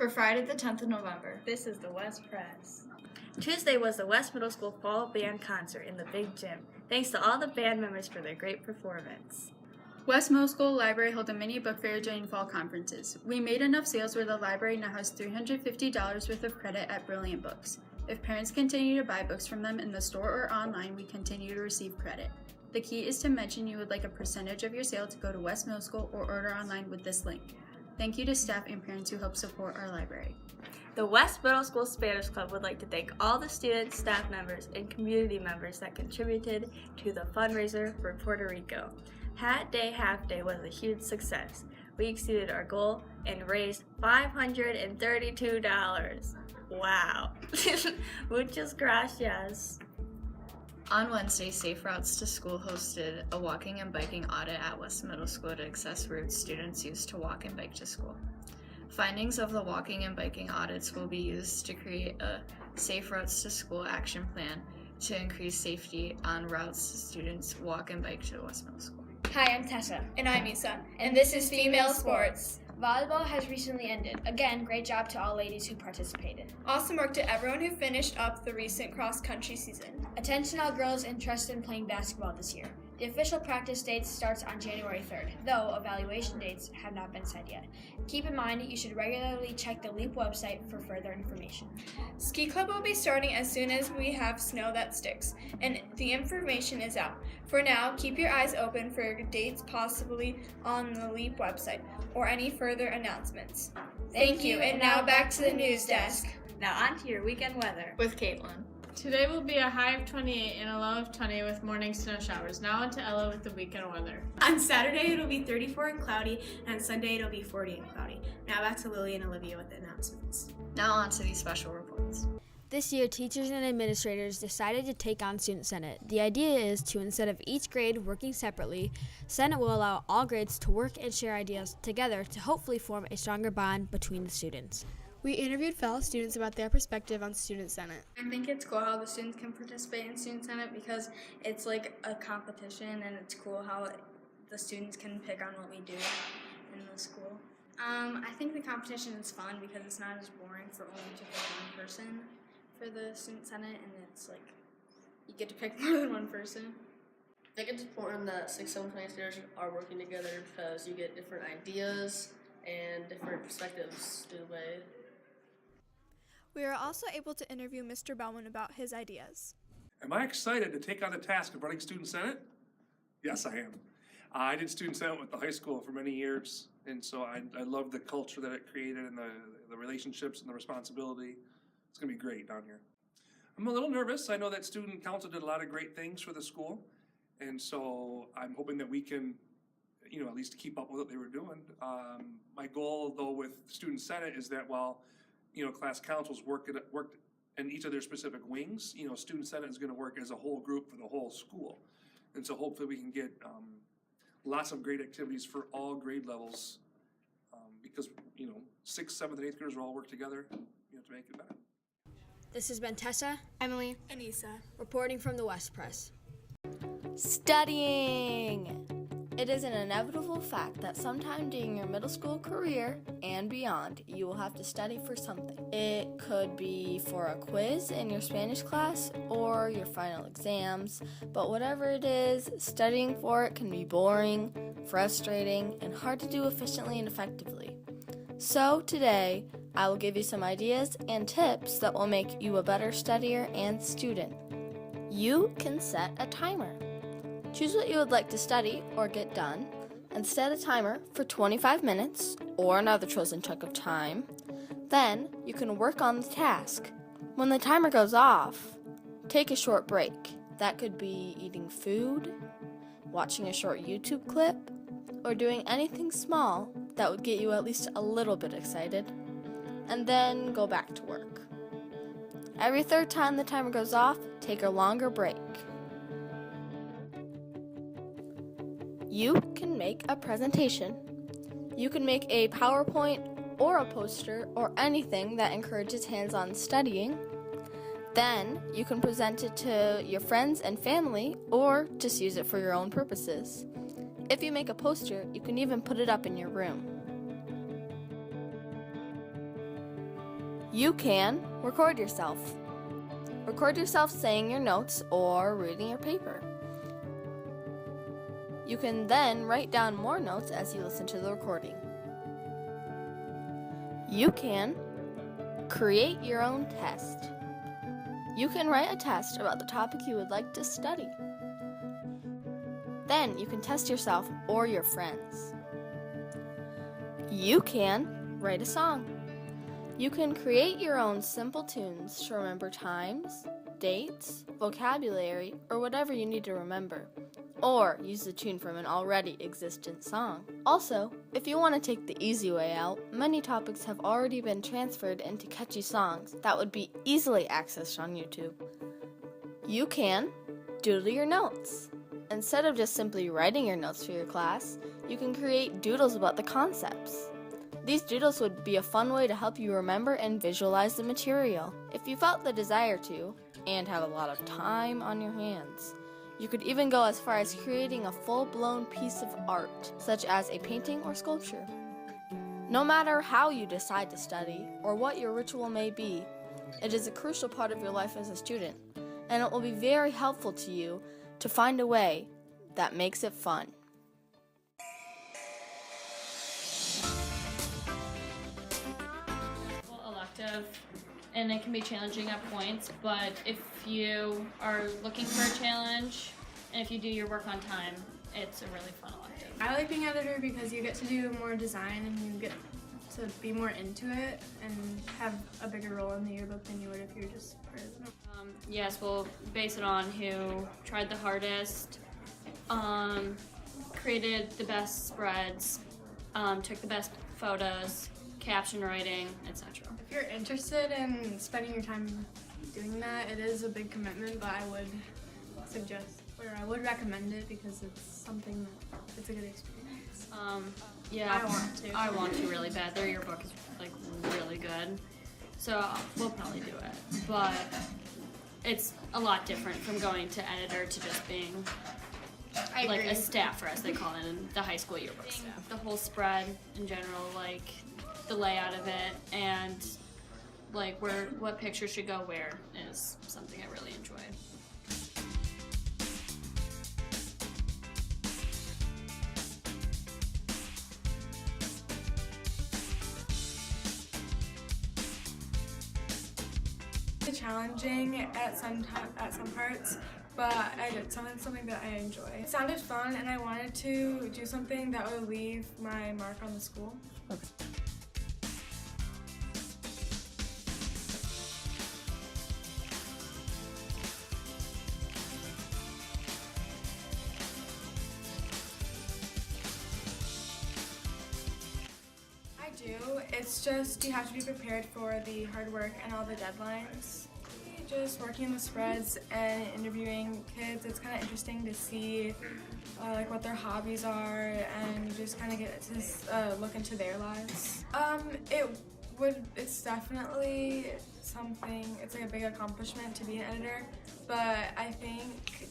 For Friday the 10th of November, this is the West Press. Tuesday was the West Middle School Fall Band Concert in the Big Gym. Thanks to all the band members for their great performance. West Middle School Library held a mini book fair during fall conferences. We made enough sales where the library now has $350 worth of credit at Brilliant Books. If parents continue to buy books from them in the store or online, we continue to receive credit. The key is to mention you would like a percentage of your sale to go to West Middle School or order online with this link. Thank you to staff and parents who help support our library. The West Middle School Spanish Club would like to thank all the students, staff members, and community members that contributed to the fundraiser for Puerto Rico. Hat Day Half Day was a huge success. We exceeded our goal and raised $532. Wow. Muchas gracias. On Wednesday, Safe Routes to School hosted a walking and biking audit at West Middle School to assess routes students use to walk and bike to school. Findings of the walking and biking audits will be used to create a Safe Routes to School action plan to increase safety on routes students walk and bike to West Middle School. Hi, I'm Tessa. And I'm Isa. And this is Female Sports. Volleyball has recently ended. Again, great job to all ladies who participated. Awesome work to everyone who finished up the recent cross-country season. Attention all girls interested in playing basketball this year. The official practice date starts on January 3rd, though evaluation dates have not been set yet. Keep in mind you should regularly check the LEAP website for further information. Ski Club will be starting as soon as we have snow that sticks, and the information is out. For now, keep your eyes open for dates possibly on the LEAP website or any further announcements. Thank you, and now back to the news desk. Now on to your weekend weather With Caitlin. Today will be a high of 28 and a low of 20 with morning snow showers. Now on to Ella with the weekend weather. On Saturday, it'll be 34 and cloudy, and on Sunday, it'll be 40 and cloudy. Now back to Lily and Olivia with the announcements. Now on to these special reports. This year, teachers and administrators decided to take on Student Senate. The idea is to, instead of each grade working separately, Senate will allow all grades to work and share ideas together to hopefully form a stronger bond between the students. We interviewed fellow students about their perspective on Student Senate. I think it's cool how the students can participate in Student Senate because it's like a competition, and it's cool how the students can pick on what we do in the school. I think the competition is fun because it's not as boring for only to pick one person for the Student Senate, and it's like you get to pick more than one person. I think it's important that 6th, 7th, 9th graders are working together because you get different ideas and different perspectives through the way. We were also able to interview Mr. Bellman about his ideas. Am I excited to take on the task of running Student Senate? Yes, I am. I did Student Senate with the high school for many years, and so I love the culture that it created and the relationships and the responsibility. It's going to be great down here. I'm a little nervous. I know that Student Council did a lot of great things for the school, and so I'm hoping that we can, at least keep up with what they were doing. My goal, though, with Student Senate is that while class councils worked in each of their specific wings, Student Senate is going to work as a whole group for the whole school. And so hopefully we can get lots of great activities for all grade levels because, 6th, 7th, and 8th graders will all work together to make it better. This has been Tessa, Emily, and Isa, reporting from the West Press. Studying! It is an inevitable fact that sometime during your middle school career and beyond, you will have to study for something. It could be for a quiz in your Spanish class or your final exams, but whatever it is, studying for it can be boring, frustrating, and hard to do efficiently and effectively. So today, I will give you some ideas and tips that will make you a better studier and student. You can set a timer. Choose what you would like to study or get done, and set a timer for 25 minutes or another chosen chunk of time. Then you can work on the task. When the timer goes off, take a short break. That could be eating food, watching a short YouTube clip, or doing anything small that would get you at least a little bit excited, and then go back to work. Every third time the timer goes off, take a longer break. You can make a presentation. You can make a PowerPoint or a poster or anything that encourages hands-on studying. Then you can present it to your friends and family or just use it for your own purposes. If you make a poster, you can even put it up in your room. You can record yourself. Record yourself saying your notes or reading your paper. You can then write down more notes as you listen to the recording. You can create your own test. You can write a test about the topic you would like to study. Then you can test yourself or your friends. You can write a song. You can create your own simple tunes to remember times, dates, vocabulary, or whatever you need to remember. Or use the tune from an already existent song. Also, if you want to take the easy way out, many topics have already been transferred into catchy songs that would be easily accessed on YouTube. You can doodle your notes. Instead of just simply writing your notes for your class, you can create doodles about the concepts. These doodles would be a fun way to help you remember and visualize the material. If you felt the desire to, and have a lot of time on your hands, you could even go as far as creating a full-blown piece of art, such as a painting or sculpture. No matter how you decide to study, or what your ritual may be, it is a crucial part of your life as a student, and it will be very helpful to you to find a way that makes it fun. Elective, and it can be challenging at points, but if you are looking for a challenge and if you do your work on time, it's a really fun elective. I like being editor because you get to do more design and you get to be more into it and have a bigger role in the yearbook than you would if you're just president. Yes, we'll base it on who tried the hardest, created the best spreads, took the best photos, caption writing, etc. If you're interested in spending your time doing that, it is a big commitment, but I would suggest, or I would recommend it because it's something that it's a good experience. Yeah, I I want to really bad. Their yearbook is like really good, so we'll probably do it. But it's a lot different from going to editor to just being like a staffer, as they call it in the high school yearbook staff. The whole spread in general, like the layout of it, and like what picture should go where is something I really enjoy. Challenging at some parts, but I did something that I enjoy. It sounded fun, and I wanted to do something that would leave my mark on the school. Okay. It's just you have to be prepared for the hard work and all the deadlines. Just working the spreads and interviewing kids, it's kind of interesting to see like what their hobbies are, and you just kind of get to look into their lives. It's definitely something, it's like a big accomplishment to be an editor, but I think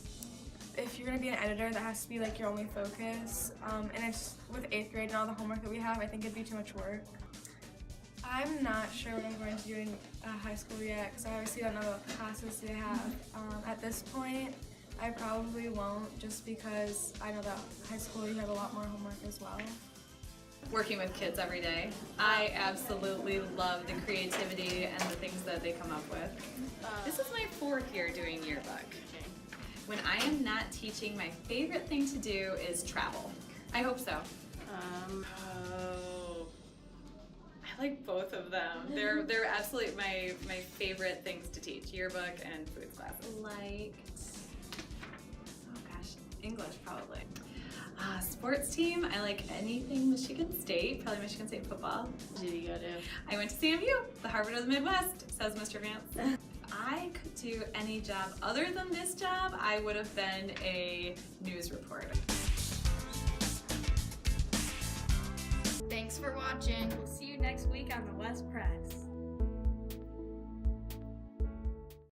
if you're going to be an editor, that has to be like your only focus, and it's with 8th grade and all the homework that we have, I think it'd be too much work. I'm not sure what I'm going to do in high school yet, because I obviously don't know what classes they have. At this point, I probably won't, just because I know that high school you have a lot more homework as well. Working with kids every day. I absolutely love the creativity and the things that they come up with. This is my 4th year doing yearbook. When I am not teaching, my favorite thing to do is travel. I hope so. I like both of them. They're absolutely my favorite things to teach, yearbook and foods classes. Liked, oh gosh, English probably. Sports team, I like anything Michigan State, probably Michigan State football. Did you go to? I went to CMU, the Harvard of the Midwest, says Mr. Vance. If I could do any job other than this job, I would have been a news reporter. Thanks for watching. We'll see you next week on the Westborough Press.